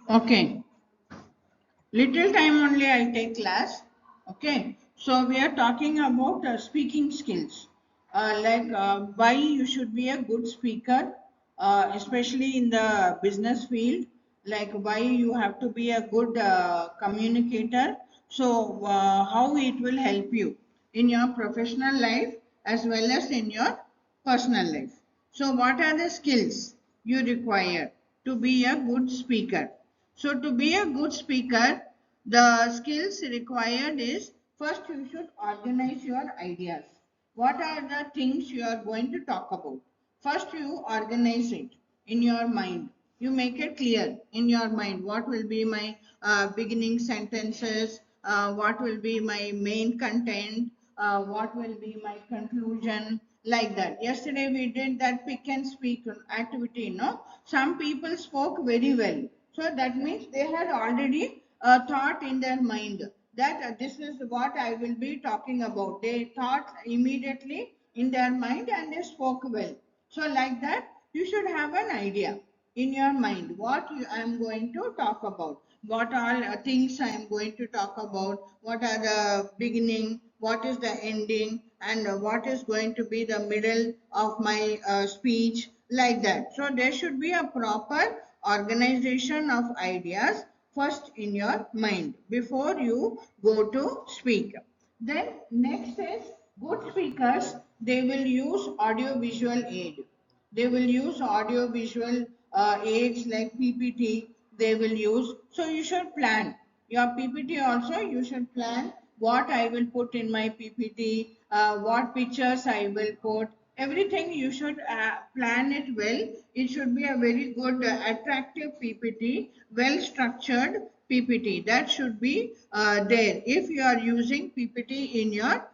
Okay. Little time only I'll take class. Okay. So we are talking about speaking skills. Why you should be a good speaker, especially in the business field. Like why you have to be a good communicator. So how it will help you in your professional life as well as in your personal life. So what are the skills you require to be a good speaker? So to be a good speaker, the skills required is first you should organize your ideas. What are the things you are going to talk about? First you organize it in your mind. You make it clear in your mind what will be my beginning sentences, what will be my main content, what will be my conclusion, like that. Yesterday we did that pick and speak activity. No, some people spoke very well, so that means they had already thought in their mind that this is what I will be talking about. They thought immediately in their mind and they spoke well. So like that you should have an idea in your mind what I am going to talk about, what all things I am going to talk about, what are the beginning, what is the ending, and what is going to be the middle of my speech, like that. So there should be a proper organization of ideas first in your mind before you go to speak. Then next is good speakers, they will use audio visual aid. They will use audio visual aids like PPT, they will use. So you should plan your PPT also. You should plan what I will put in my PPT, what pictures I will put. Everything you should plan it well. It should be a very good, attractive PPT, well structured PPT. That should be there if you are using PPT in your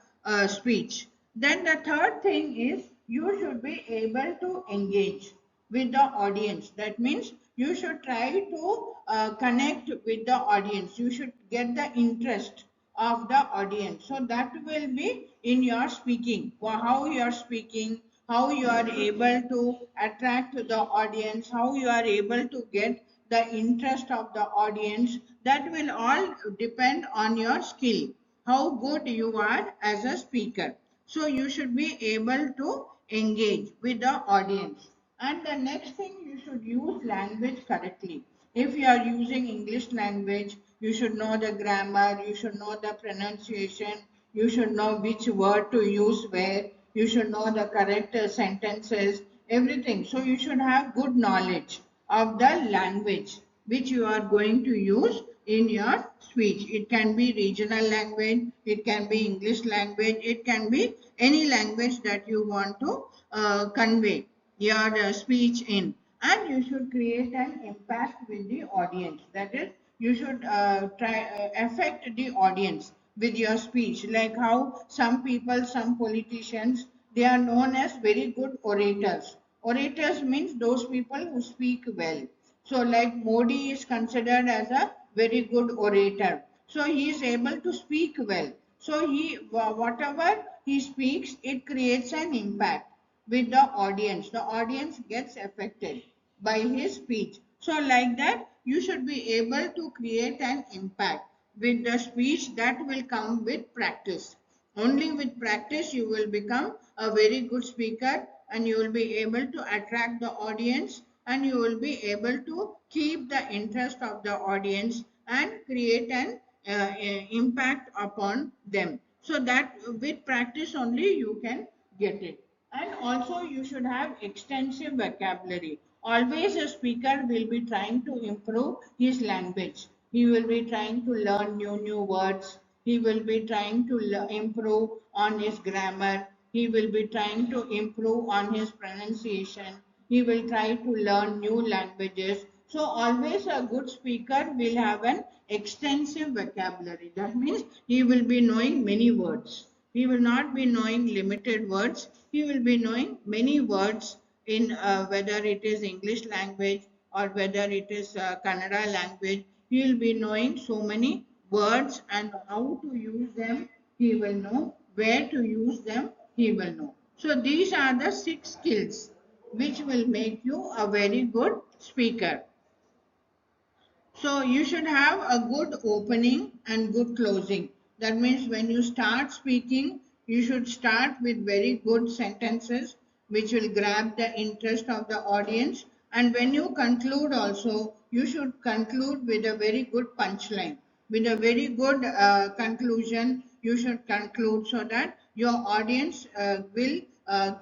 speech. Then the third thing is you should be able to engage with the audience. That means you should try to connect with the audience. You should get the interest of the audience. So that will be in your speaking. How you are speaking, how you are able to attract the audience, how you are able to get the interest of the audience. That will all depend on your skill, how good you are as a speaker. So you should be able to engage with the audience. And the next thing, you should use language correctly. If you are using English language, you should know the grammar, you should know the pronunciation, you should know which word to use where, you should know the correct sentences, everything. So you should have good knowledge of the language which you are going to use in your speech. It can be regional language, it can be English language, it can be any language that you want to convey your speech in. And you should create an impact with the audience. That is, you should try affect the audience with your speech. Like how some people, some politicians, they are known as very good orators. Orators means those people who speak well. So like Modi is considered as a very good orator. So he is able to speak well. So whatever he speaks, it creates an impact with the audience. The audience gets affected by his speech. So like that, you should be able to create an impact with the speech. That will come with practice. Only with practice you will become a very good speaker, and you will be able to attract the audience, and you will be able to keep the interest of the audience and create an impact upon them. So that with practice only you can get it. And also you should have extensive vocabulary. Always a speaker will be trying to improve his language. He will be trying to learn new words. He will be trying to improve on his grammar. He will be trying to improve on his pronunciation. He will try to learn new languages. So always a good speaker will have an extensive vocabulary. That means he will be knowing many words. He will not be knowing limited words. He will be knowing many words in whether it is English language or whether it is Kannada language. He will be knowing so many words, and how to use them he will know, where to use them he will know. So these are the 6 skills which will make you a very good speaker. So you should have a good opening and good closing. That means when you start speaking, you should start with very good sentences which will grab the interest of the audience. And when you conclude also, you should conclude with a very good punchline. With a very good conclusion, you should conclude so that your audience will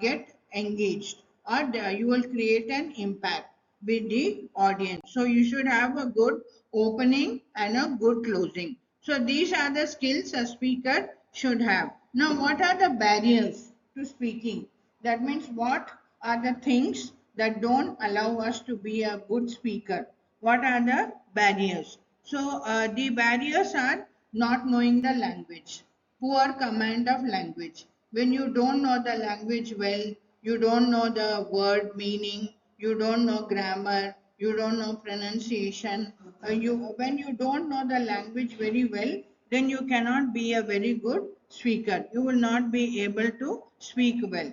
get engaged, or you will create an impact with the audience. So you should have a good opening and a good closing. So these are the skills a speaker should have. Now, what are the barriers to speaking? That means what are the things that don't allow us to be a good speaker? What are the barriers? So the barriers are not knowing the language, poor command of language. When you don't know the language well, you don't know the word meaning, you don't know grammar, you don't know pronunciation. When you don't know the language very well, then you cannot be a very good speaker. You will not be able to speak well.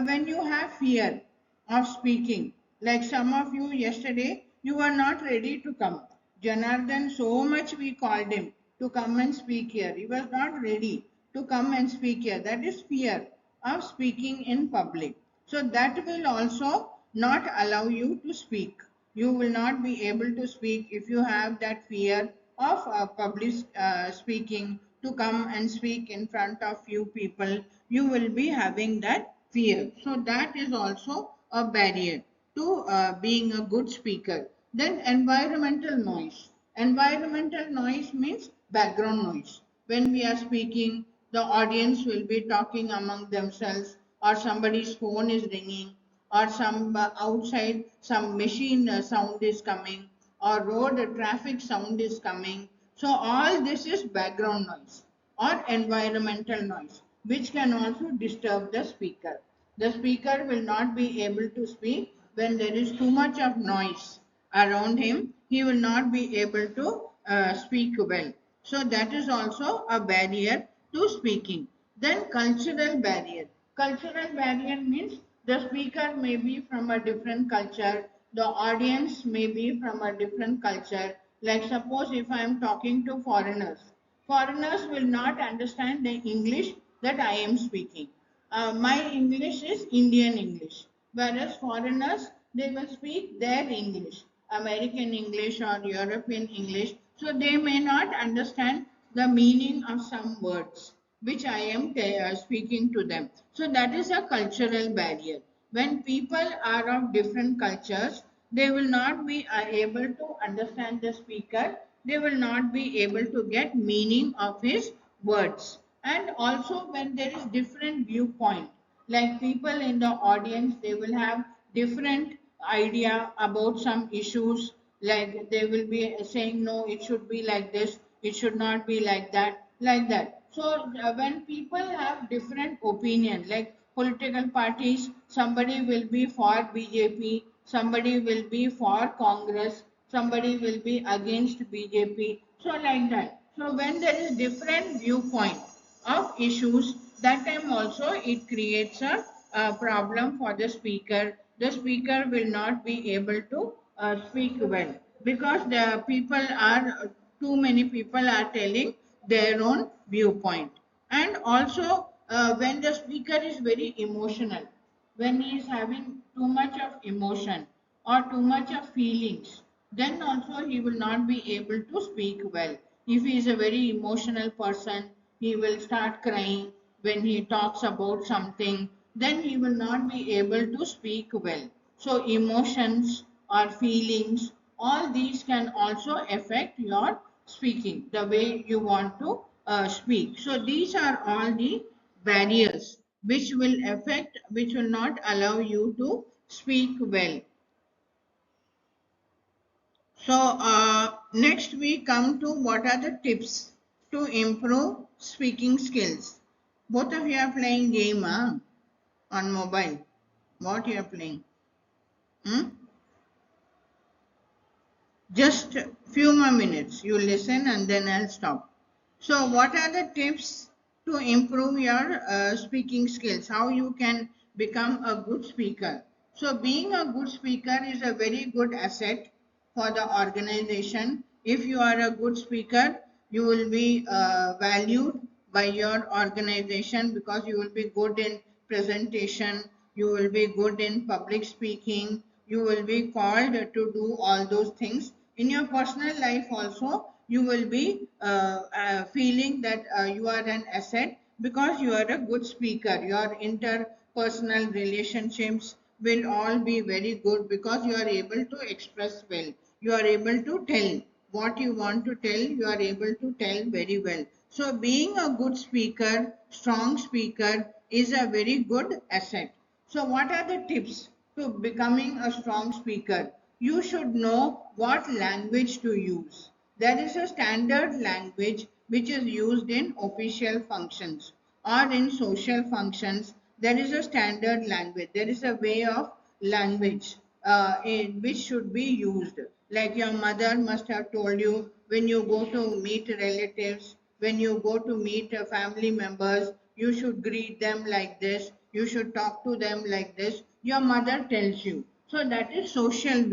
When you have fear of speaking, like some of you yesterday, you were not ready to come. Janardhan, so much we called him to come and speak here. He was not ready to come and speak here. That is fear of speaking in public. So that will also not allow you to speak. You will not be able to speak if you have that fear of public speaking, to come and speak in front of few people. You will be having that fear. So that is also a barrier to being a good speaker. Then environmental noise. Environmental noise means background noise. When we are speaking, the audience will be talking among themselves, or somebody's phone is ringing, or some outside some machine sound is coming, or road traffic sound is coming. So all this is background noise or environmental noise, which can also disturb the speaker. The speaker will not be able to speak when there is too much of noise around him. He will not be able to speak well. So that is also a barrier to speaking. Then cultural barrier. Cultural barrier means the speaker may be from a different culture, the audience may be from a different culture. Like suppose if I am talking to foreigners, foreigners will not understand the English that I am speaking. My English is Indian English, whereas foreigners, they will speak their English, American English or European English, so they may not understand the meaning of some words which I am speaking to them. So that is a cultural barrier. When people are of different cultures, they will not be able to understand the speaker. They will not be able to get meaning of his words. And also when there is different viewpoint, like people in the audience, they will have different idea about some issues, like they will be saying no, it should be like this, it should not be like that, like that. So when people have different opinion, like political parties, somebody will be for BJP, somebody will be for Congress, somebody will be against BJP, so like that. So when there is different viewpoint of issues, that time also it creates a problem for the speaker. The speaker will not be able to speak well, because the people are, too many people are telling their own viewpoint. And also when the speaker is very emotional, when he is having too much of emotion or too much of feelings, then also he will not be able to speak well. If he is a very emotional person, he will start crying when he talks about something, then he will not be able to speak well. So emotions or feelings, all these can also affect your speaking, the way you want to speak. So these are all the barriers which will affect, which will not allow you to speak well. So next we come to what are the tips to improve speaking skills. Both of you are playing game on mobile. What you are playing? Hmm? Just few more minutes. You listen and then I'll stop. So what are the tips to improve your speaking skills? How you can become a good speaker? So being a good speaker is a very good asset for the organization. If you are a good speaker, you will be valued by your organization because you will be good in presentation, you will be good in public speaking, you will be called to do all those things. In your personal life also, you will be feeling that you are an asset because you are a good speaker. Your interpersonal relationships will all be very good because you are able to express well. You are able to tell what you want to tell, you are able to tell very well. So, being a good speaker, strong speaker, is a very good asset. So, what are the tips to becoming a strong speaker? You should know what language to use. There is a standard language which is used in official functions or in social functions. There is a standard language. There is a way of language which should be used. Like your mother must have told you when you go to meet relatives, when you go to meet family members, you should greet them like this, you should talk to them like this. Your mother tells you. So that is social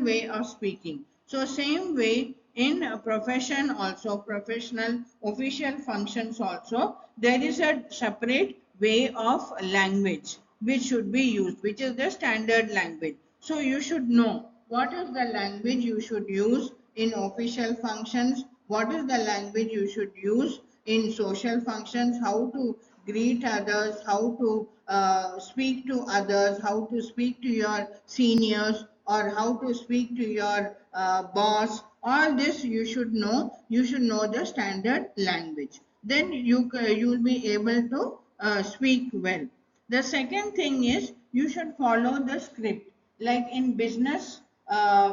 way of speaking. So same way in a profession also, professional official functions also, there is a separate way of language which should be used, which is the standard language. So you should know what is the language you should use in official functions, what is the language you should use in social functions, how to greet others, how to speak to others, how to speak to your seniors, or how to speak to your boss. All this you should know. You should know the standard language. Then you will be able to speak well. The second thing is you should follow the script. Like in business,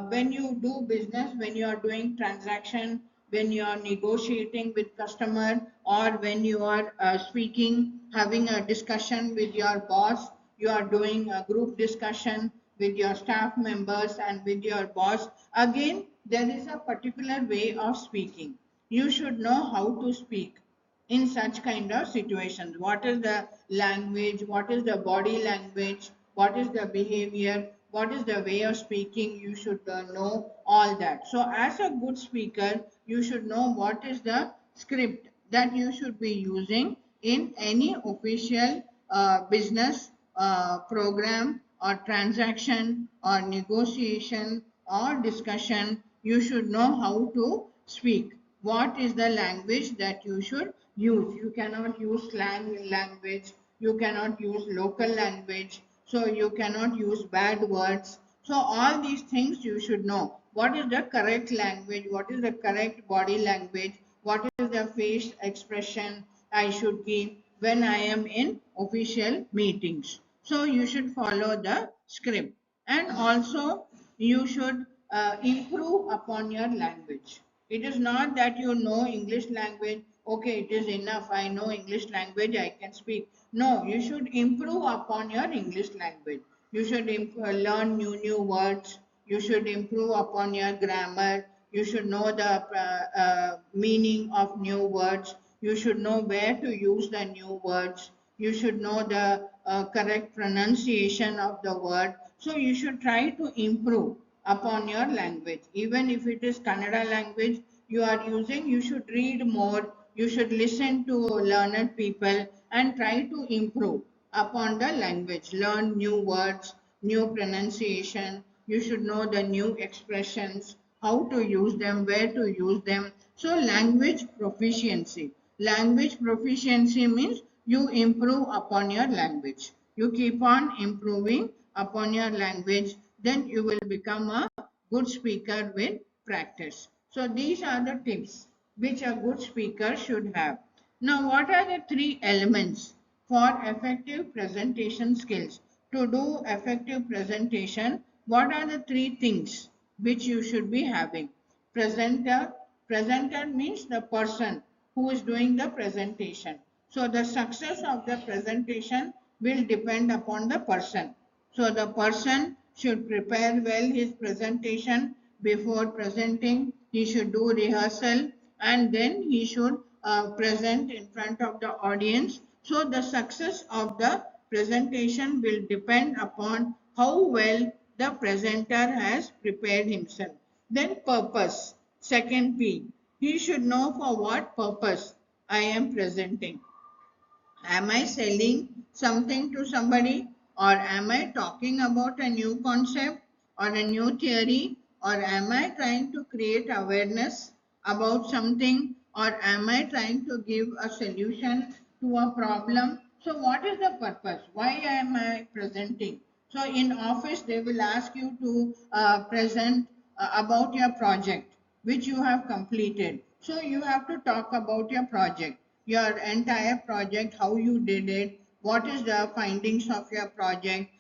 when you do business, when you are doing transaction, when you are negotiating with customer, or when you are speaking, having a discussion with your boss, you are doing a group discussion with your staff members and with your boss. Again, there is a particular way of speaking. You should know how to speak in such kind of situations. What is the language, what is the body language, what is the behavior, what is the way of speaking, you should know all that. So as a good speaker, you should know what is the script that you should be using in any official business program or transaction or negotiation or discussion. You should know how to speak. What is the language that you should use? You cannot use slang language, you cannot use local language, so you cannot use bad words. So all these things you should know. What is the correct language? What is the correct body language? What is the face expression I should give when I am in official meetings? So you should follow the script. And also you should improve upon your language. It is not that you know English language, okay, it is enough, I know English language, I can speak. No, you should improve upon your English language. You should learn new words. You should improve upon your grammar. You should know the meaning of new words. You should know where to use the new words. You should know the correct pronunciation of the word. So you should try to improve upon your language. Even if it is Kannada language you are using, you should read more, you should listen to learned people and try to improve upon the language. Learn new words, new pronunciation, you should know the new expressions, how to use them, where to use them. So language proficiency. Language proficiency means you improve upon your language. You keep on improving upon your language, then you will become a good speaker with practice. So these are the tips which a good speaker should have. Now, what are the three elements for effective presentation skills? To do effective presentation, what are the three things which you should be having? Presenter. Presenter means the person who is doing the presentation. So the success of the presentation will depend upon the person. So the person should prepare well his presentation before presenting. He should do rehearsal and then he should present in front of the audience. So the success of the presentation will depend upon how well the presenter has prepared himself. Then purpose, second P. He should know for what purpose I am presenting. Am I selling something to somebody, or am I talking about a new concept or a new theory, or am I trying to create awareness about something, or am I trying to give a solution to a problem? So what is the purpose? Why am I presenting? So in office they will ask you to present about your project which you have completed. So you have to talk about your project, your entire project, how you did it, what is the findings of your project.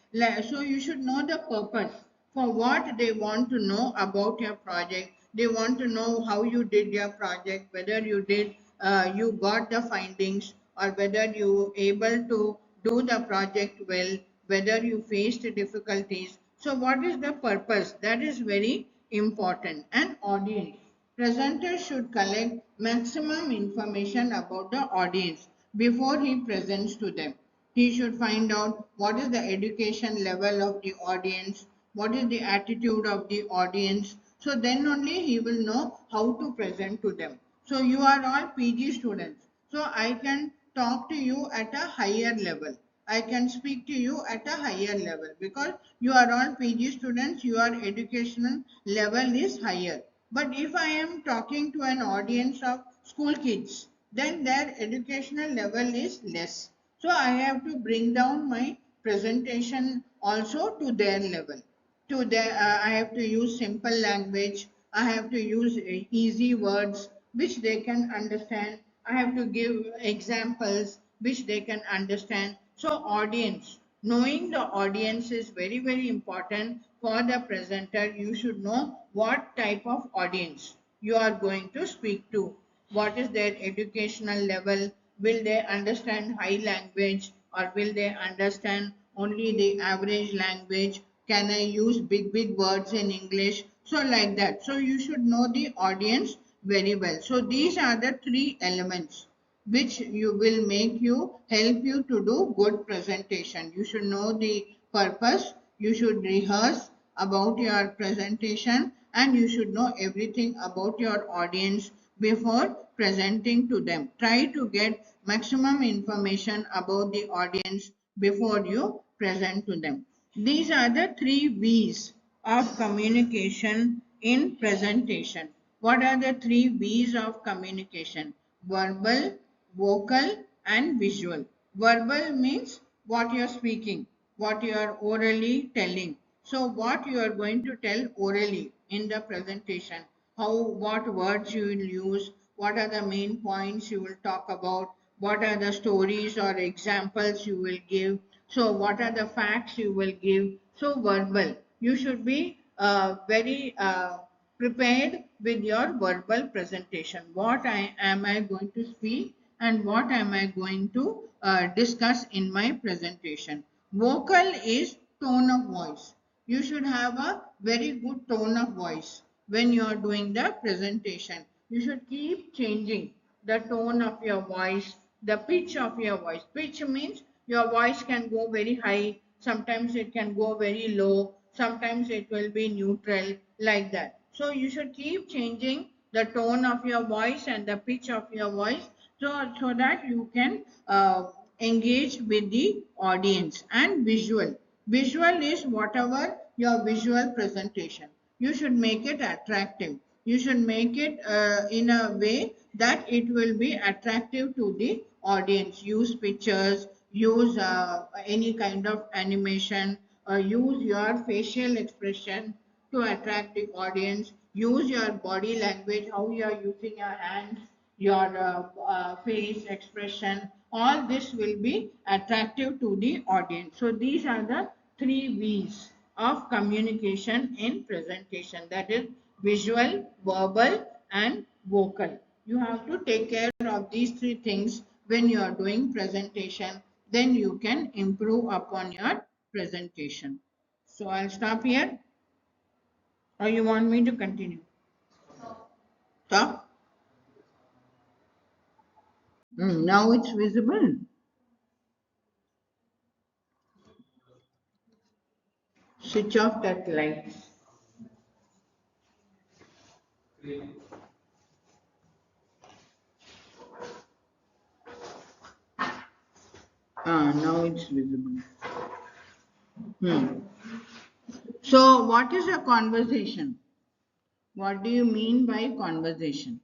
So you should know the purpose for what they want to know about your project. They want to know how you did your project, whether you got the findings, or whether you able to do the project well, whether you faced difficulties. So what is the purpose? That is very important. And audience. Presenter should collect maximum information about the audience before he presents to them. He should find out what is the education level of the audience, what is the attitude of the audience. So then only he will know how to present to them. So you are all PG students. So I can talk to you at a higher level. I can speak to you at a higher level because you are all PG students, your educational level is higher. But if I am talking to an audience of school kids, then their educational level is less. So I have to bring down my presentation also to their level. I have to use simple language. I have to use easy words which they can understand. I have to give examples which they can understand. So audience, knowing the audience is very important for the presenter. You should know what type of audience you are going to speak to. What is their educational level? Will they understand high language, or will they understand only the average language? Can I use big words in English? So like that. So you should know the audience very well. So these are the three elements which you will make you help you to do good presentation. You should know the purpose, you should rehearse about your presentation, and you should know everything about your audience before presenting to them. Try to get maximum information about the audience before you present to them. These are the three V's of communication in presentation. What are the three V's of communication? Verbal, vocal, and visual. Verbal means what you are speaking, what you are orally telling. So what you are going to tell orally in the presentation, what words you will use, what are the main points you will talk about, what are the stories or examples you will give, so what are the facts you will give. So verbal, you should be very prepared with your verbal presentation. What am I going to speak, and what am I going to discuss in my presentation. Vocal is tone of voice. You should have a very good tone of voice when you are doing the presentation. You should keep changing the tone of your voice, the pitch of your voice. Pitch means your voice can go very high, sometimes it can go very low, sometimes it will be neutral, like that. So you should keep changing the tone of your voice and the pitch of your voice, so that you can engage with the audience. And visual. Visual is whatever your visual presentation. You should make it attractive. You should make it in a way that it will be attractive to the audience. Use pictures, use any kind of animation, or use your facial expression to attract the audience. Use your body language, how you are using your hands, your face expression. All this will be attractive to the audience. So these are the three V's of communication in presentation, that is visual, verbal, and vocal. You have to take care of these three things when you are doing presentation, then you can improve upon your presentation. So I'll stop here, or you want me to continue? Stop. Now it's visible. Switch off that light. Now it's visible. Hmm. So, what is a conversation? What do you mean by conversation?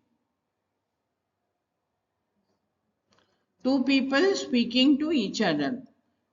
Two people speaking to each other,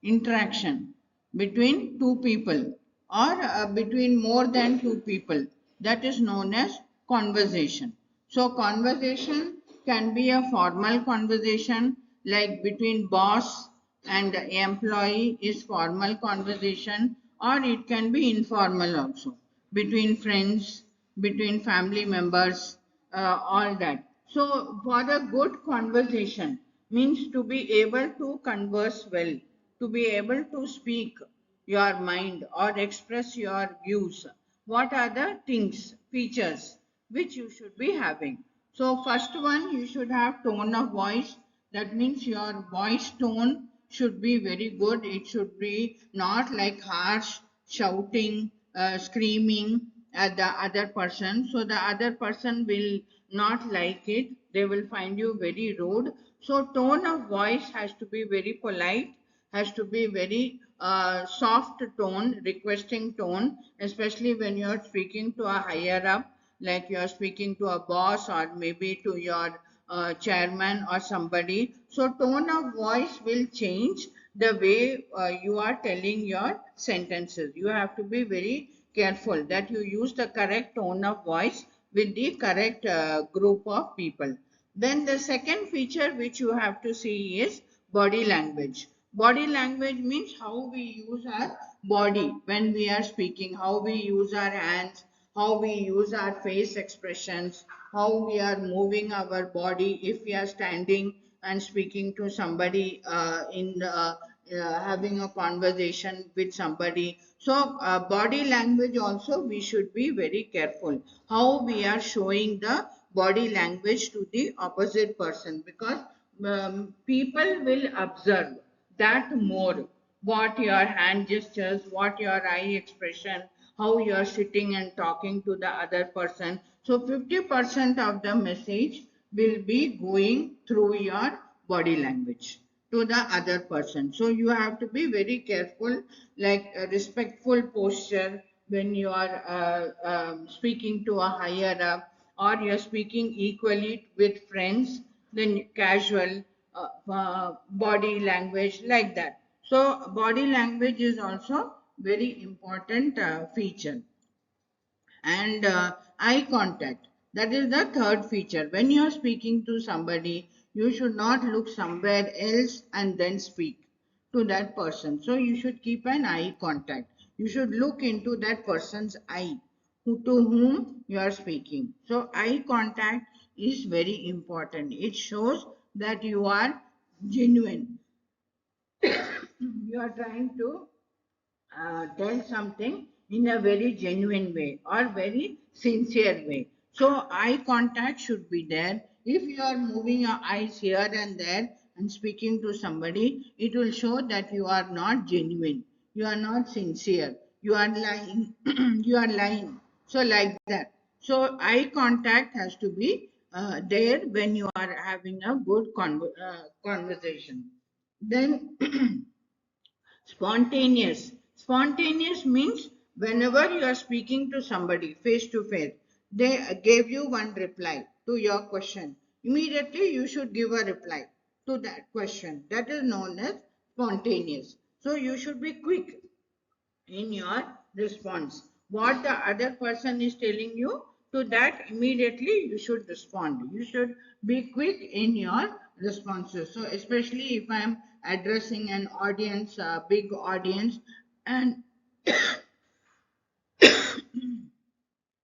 interaction between two people or between more than two people, that is known as conversation. So conversation can be a formal conversation like between boss and employee is formal conversation, or it can be informal also between friends, between family members, all that. So, for a good conversation means to be able to converse well, to be able to speak your mind or express your views. What are the things, features which you should be having? So, first one, you should have tone of voice. That means your voice tone should be very good. It should be not like harsh, shouting, screaming at the other person. So the other person will not like it. They will find you very rude. So tone of voice has to be very polite, has to be very soft tone, requesting tone, especially when you are speaking to a higher up, like you are speaking to a boss or maybe to your chairman or somebody. So tone of voice will change the way you are telling your sentences. You have to be very careful that you use the correct tone of voice with the correct group of people. Then the second feature which you have to see is body language. Body language means how we use our body when we are speaking, how we use our hands, how we use our face expressions, how we are moving our body if we are standing and speaking to somebody in having a conversation with somebody. So, body language also we should be very careful how we are showing the body language to the opposite person, because people will observe that more, what your hand gestures, what your eye expression, how you are sitting and talking to the other person. So 50% of the message will be going through your body language to the other person. So you have to be very careful, like a respectful posture when you are speaking to a higher up, or you're speaking equally with friends, then casual body language, like that. So body language is also very important feature. And eye contact, that is the third feature. When you are speaking to somebody, you should not look somewhere else and then speak to that person. So you should keep an eye contact. You should look into that person's eye to whom you are speaking. So eye contact is very important. It shows that you are genuine. You are trying to tell something in a very genuine way or very sincere way. So eye contact should be there. If you are moving your eyes here and there and speaking to somebody, it will show that you are not genuine. You are not sincere. You are lying. You are lying. So like that. So eye contact has to be there when you are having a good conversation. Then spontaneous. Spontaneous means whenever you are speaking to somebody face to face, they gave you one reply to your question. Immediately you should give a reply to that question. That is known as spontaneous. So you should be quick in your response. What the other person is telling you, to that immediately you should respond. You should be quick in your responses. So especially if I'm addressing an audience, a big audience, and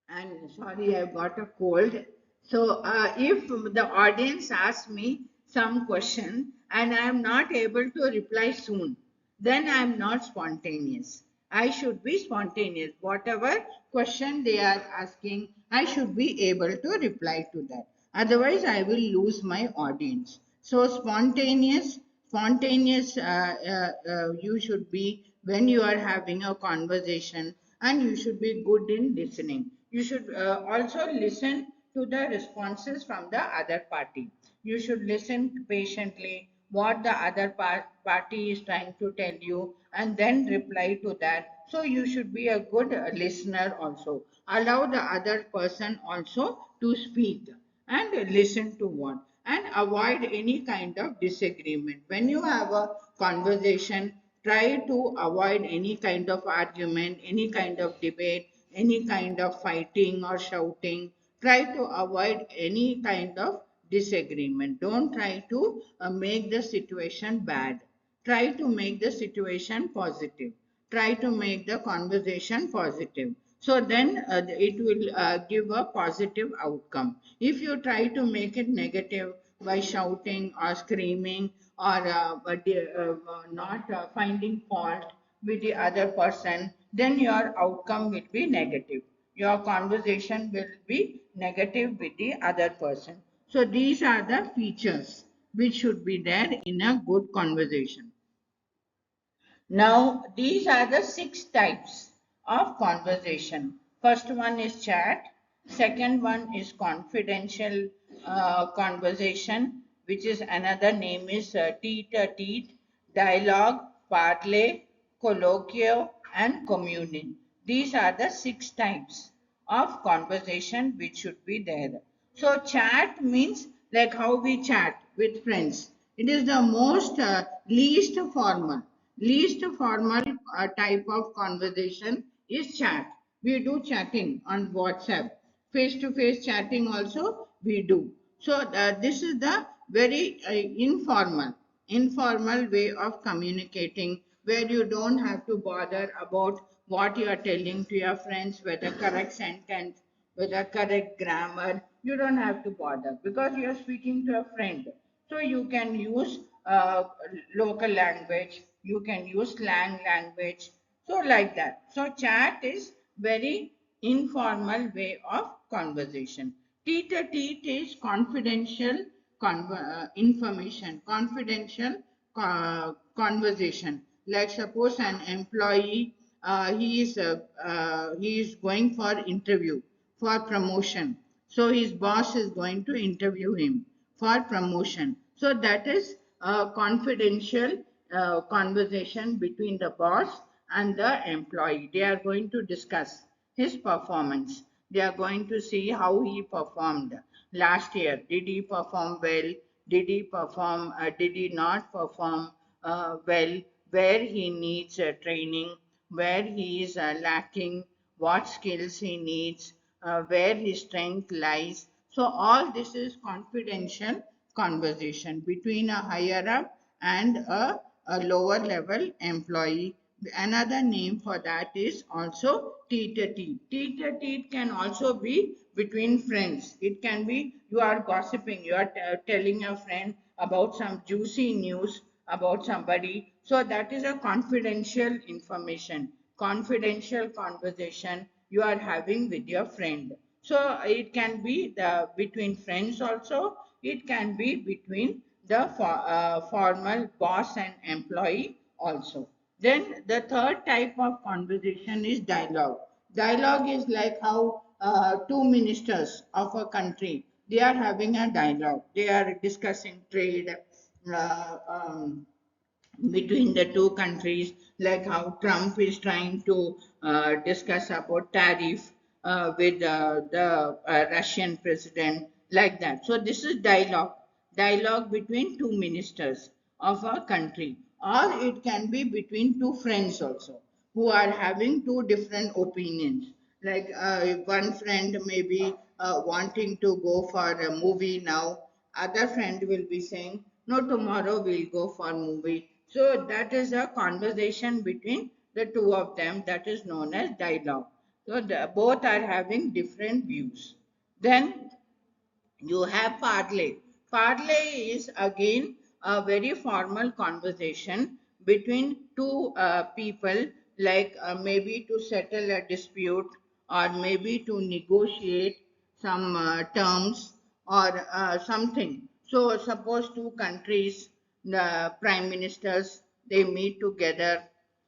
and sorry, I've got a cold. So, if the audience asks me some question and I am not able to reply soon, then I am not spontaneous. I should be spontaneous. Whatever question they are asking, I should be able to reply to that. Otherwise, I will lose my audience. So, spontaneous, Spontaneous you should be when you are having a conversation, and you should be good in listening. You should also listen to the responses from the other party. You should listen patiently what the other party is trying to tell you, and then reply to that. So you should be a good listener also. Allow the other person also to speak, and listen to what, and avoid any kind of disagreement. When you have a conversation, try to avoid any kind of argument, any kind of debate, any kind of fighting or shouting. Try to avoid any kind of disagreement. Don't try to make the situation bad. Try to make the situation positive. Try to make the conversation positive. So then it will give a positive outcome. If you try to make it negative by shouting or screaming, or not finding fault with the other person, then your outcome will be negative. Your conversation will be negative with the other person. So these are the features which should be there in a good conversation. Now, these are the 6 types of conversation. First one is chat. Second one is confidential conversation, which is another name is tete-a-tete, dialogue, parley, colloquio, and communion. These are the 6 types of conversation which should be there. So, chat means like how we chat with friends. It is the most least formal type of conversation is chat. We do chatting on WhatsApp, face to face chatting also we do. So this is the very informal way of communicating, where you don't have to bother about what you are telling to your friends, whether correct sentence, whether correct grammar. You don't have to bother because you are speaking to a friend. So you can use local language, you can use slang language, so like that. So chat is very informal way of conversation. Tete-a-tete is confidential information, confidential conversation. Like suppose an employee, he is going for interview for promotion. So his boss is going to interview him for promotion. So that is a confidential conversation between the boss and the employee. They are going to discuss his performance. They are going to see how he performed last year. Did he perform well? Did he not perform well? Where he needs training, where he is lacking, what skills he needs, where his strength lies. So all this is confidential conversation between a higher up and a lower level employee. Another name for that is also tete-a-tete. Tete-a-tete can also be between friends. It can be you are gossiping, you are telling a friend about some juicy news about somebody. So that is a confidential information, confidential conversation you are having with your friend. So it can be the between friends also. It can be between the formal boss and employee also. Then the third type of conversation is dialogue. Dialogue is like how two ministers of a country, they are having a dialogue. They are discussing trade, um, between the two countries, like how Trump is trying to discuss about tariff with the Russian president, like that. So this is dialogue between two ministers of a country, or it can be between two friends also who are having two different opinions. Like one friend may be wanting to go for a movie now, other friend will be saying, no, tomorrow we'll go for movie. So that is a conversation between the two of them, that is known as dialogue. So both are having different views. Then you have parley. Parley is again a very formal conversation between two people, like maybe to settle a dispute, or maybe to negotiate some terms, or something. So, suppose two countries the prime ministers, they meet together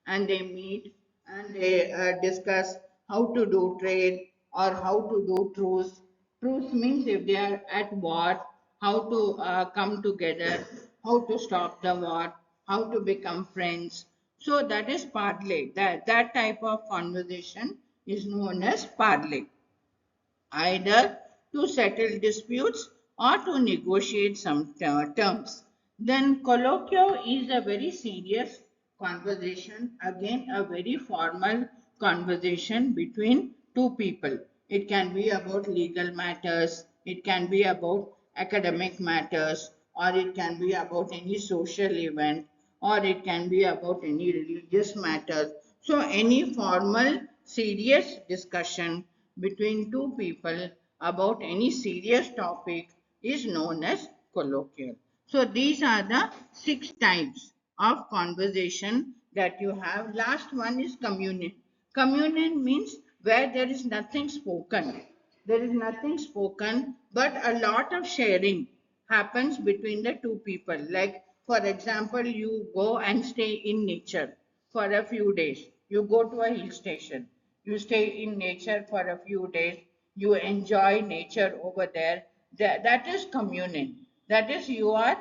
and they meet and they discuss how to do trade or how to do truce. Truce means if they are at war, how to come together, how to stop the war, how to become friends. So that is parley. That type of conversation is known as parley, either to settle disputes or to negotiate some terms. Then colloquio is a very serious conversation, again a very formal conversation between two people. It can be about legal matters, it can be about academic matters, or it can be about any social event, or it can be about any religious matter. So any formal serious discussion between two people about any serious topic is known as colloquial. So these are the six types of conversation that you have. Last one is communion. Communion means where there is nothing spoken. There is nothing spoken, but a lot of sharing happens between the two people. Like, for example, you go and stay in nature for a few days. You go to a hill station, you stay in nature for a few days, you enjoy nature over there. That is communion. That is, you are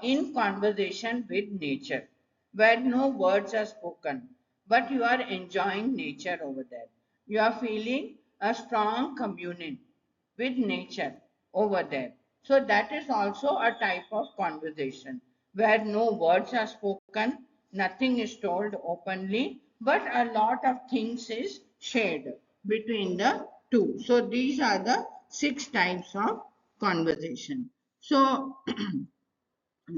in conversation with nature, where no words are spoken, but you are enjoying nature over there. You are feeling a strong communion with nature over there. So that is also a type of conversation where no words are spoken, nothing is told openly, but a lot of things is shared between the two. So these are the six types of conversation. So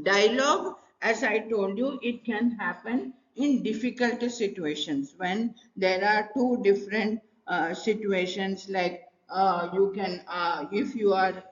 dialogue, as I told you, it can happen in difficult situations when there are two different situations. Like you can, if you are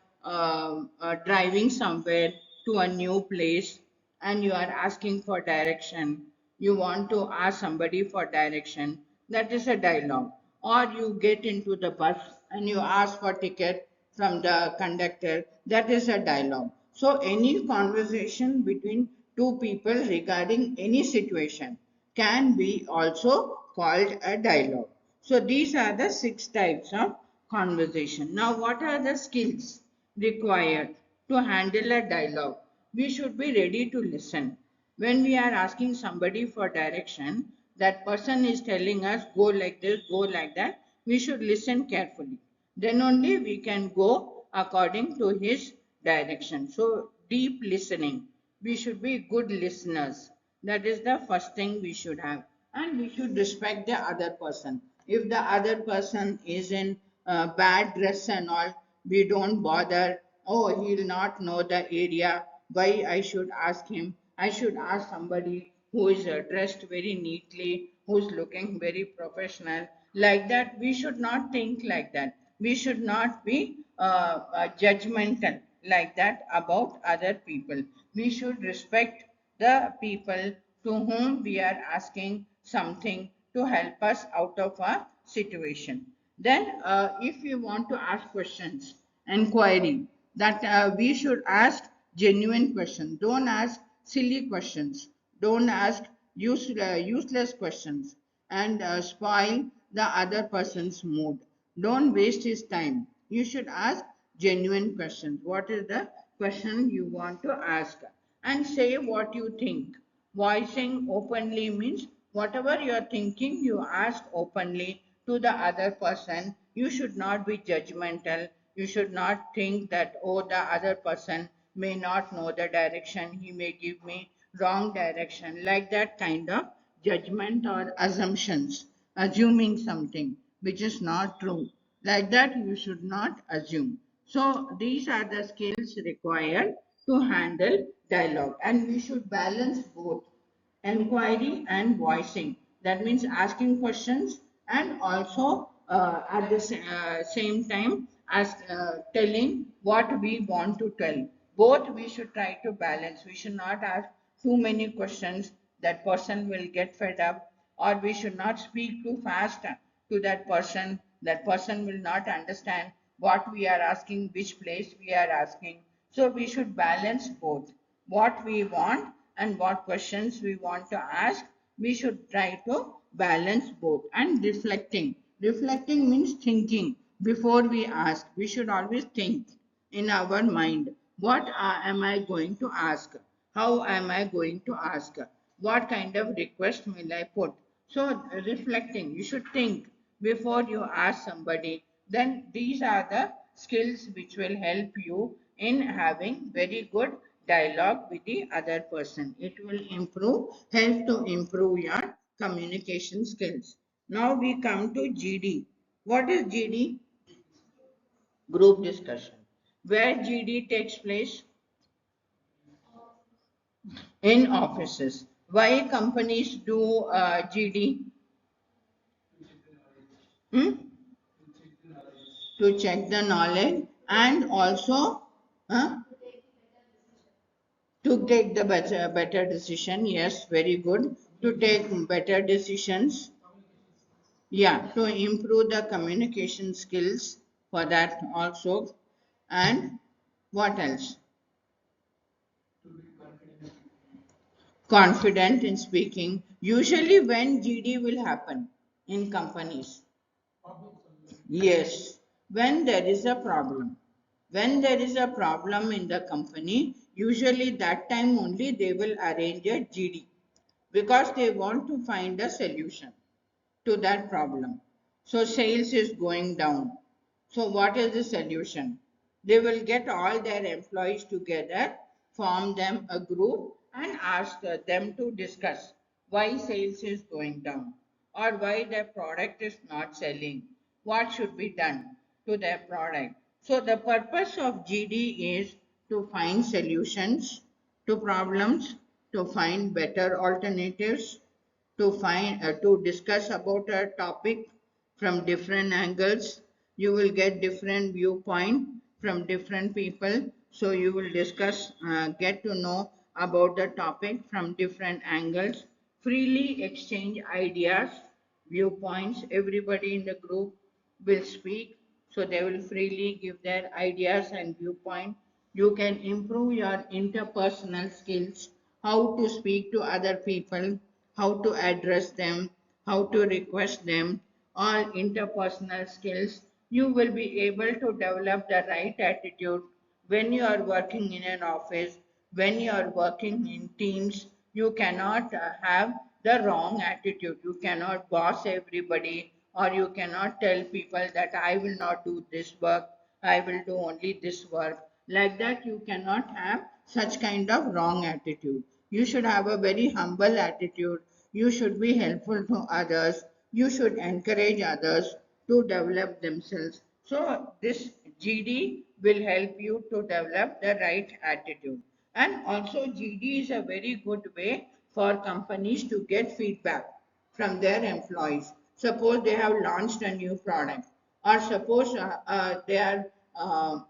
driving somewhere to a new place and you are asking for direction, you want to ask somebody for direction, that is a dialogue. Or you get into the bus and you ask for ticket from the conductor, that is a dialogue. So any conversation between two people regarding any situation can be also called a dialogue. So these are the six types of conversation. Now what are the skills required to handle a dialogue? We should be ready to listen. When we are asking somebody for direction, that person is telling us go like this, go like that, we should listen carefully. Then only we can go according to his direction. So deep listening, we should be good listeners. That is the first thing we should have. And we should respect the other person. If the other person is in bad dress and all, we don't bother. Oh, he'll not know the area. Why I should ask him? I should ask somebody who is dressed very neatly, who's looking very professional. Like that, we should not think like that. We should not be judgmental like that about other people. We should respect the people to whom we are asking something to help us out of a situation. Then, if you want to ask questions, inquiry, that we should ask genuine questions. Don't ask silly questions. Don't ask useless questions and spoil the other person's mood. Don't waste his time. You should ask genuine questions. What is the question you want to ask? And say what you think. Voicing openly means whatever you are thinking, you ask openly to the other person. You should not be judgmental. You should not think that, oh, the other person may not know the direction, he may give me wrong direction, like that kind of judgment or assumptions, assuming something which is not true. Like that, you should not assume. So, these are the skills required to handle dialogue, and we should balance both inquiry and voicing. That means asking questions and also at the same time as telling what we want to tell. Both we should try to balance. We should not ask too many questions, that person will get fed up, or we should not speak too fast to that person. That person will not understand what we are asking, which place we are asking. So we should balance both. what we want and what questions we want to ask. We should try to balance both. And reflecting. Reflecting means thinking before we ask. We should always think in our mind, what am I going to ask? How am I going to ask? What kind of request will I put? So, reflecting, you should think before you ask somebody. Then, these are the skills which will help you in having very good dialogue with the other person. It will help to improve your communication skills. Now, we come to GD. What is GD? Group discussion. Where GD takes place? In offices. Why companies do GD? Hmm? To check the knowledge and also to take the better decision. Yes, very good. To take better decisions. Yeah, to improve the communication skills for that also. And what else? Confident in speaking. Usually, when GD will happen in companies. Yes, when there is a problem. When there is a problem in the company, usually that time only they will arrange a GD because they want to find a solution to that problem. So sales is going down. So what is the solution? They will get all their employees together, form them a group and ask them to discuss why sales is going down or why their product is not selling. What should be done to their product? So the purpose of GD is to find solutions to problems, to find better alternatives, to discuss about a topic from different angles. You will get different viewpoint from different people, so you will discuss, get to know about the topic from different angles, freely exchange ideas, viewpoints. Everybody in the group will speak, so they will freely give their ideas and viewpoint. You can improve your interpersonal skills, how to speak to other people, how to address them, how to request them, all interpersonal skills. You will be able to develop the right attitude when you are working in an office, when you are working in teams. You cannot have the wrong attitude. You cannot boss everybody, or you cannot tell people that I will not do this work, I will do only this work. Like that, you cannot have such kind of wrong attitude. You should have a very humble attitude. You should be helpful to others. You should encourage others to develop themselves. So, this GD will help you to develop the right attitude. And also, GD is a very good way for companies to get feedback from their employees. Suppose they have launched a new product, or suppose they are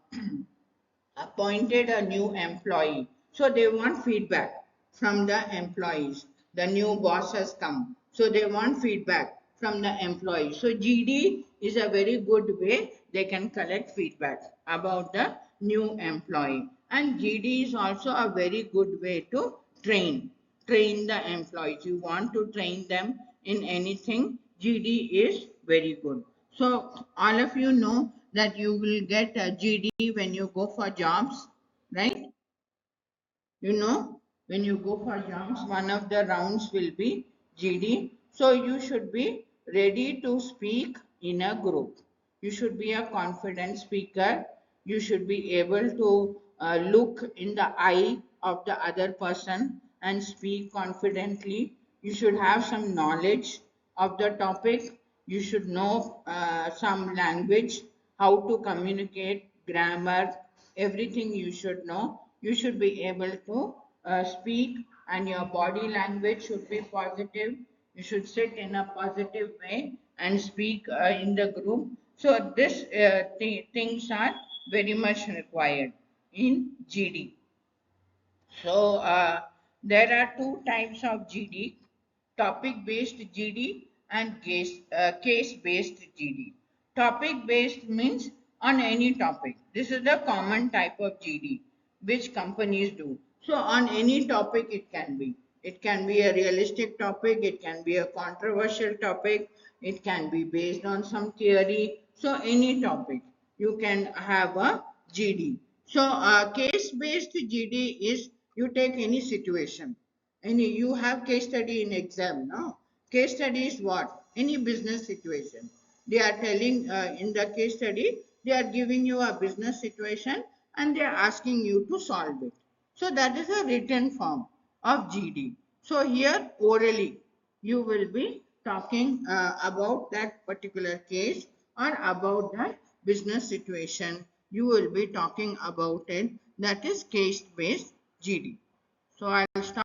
appointed a new employee. So they want feedback from the employees. The new boss has come. So they want feedback from the employees. So GD is a very good way they can collect feedback about the new employee. And GD is also a very good way to train the employees. You want to train them in anything, GD is very good. So all of you know that you will get a GD when you go for jobs, right? You know, when you go for jobs, one of the rounds will be GD. So you should be ready to speak in a group. You should be a confident speaker. You should be able to look in the eye of the other person and speak confidently. You should have some knowledge of the topic. You should know some language, how to communicate, grammar, everything you should know. You should be able to speak, and your body language should be positive. You should sit in a positive way and speak in the group. So, this things are very much required in GD. So there are two types of GD, topic-based GD and case-based GD. Topic-based means on any topic. This is the common type of GD which companies do. So on any topic it can be. It can be a realistic topic, it can be a controversial topic, it can be based on some theory. So any topic you can have a GD. So case-based GD is you take any situation. Any you have case study in exam, no? Case study is what? Any business situation. They are telling in the case study, they are giving you a business situation and they are asking you to solve it. So that is a written form of GD. So here orally you will be talking about that particular case or about that business situation. You will be talking about it. That is case based GD. So I'll start.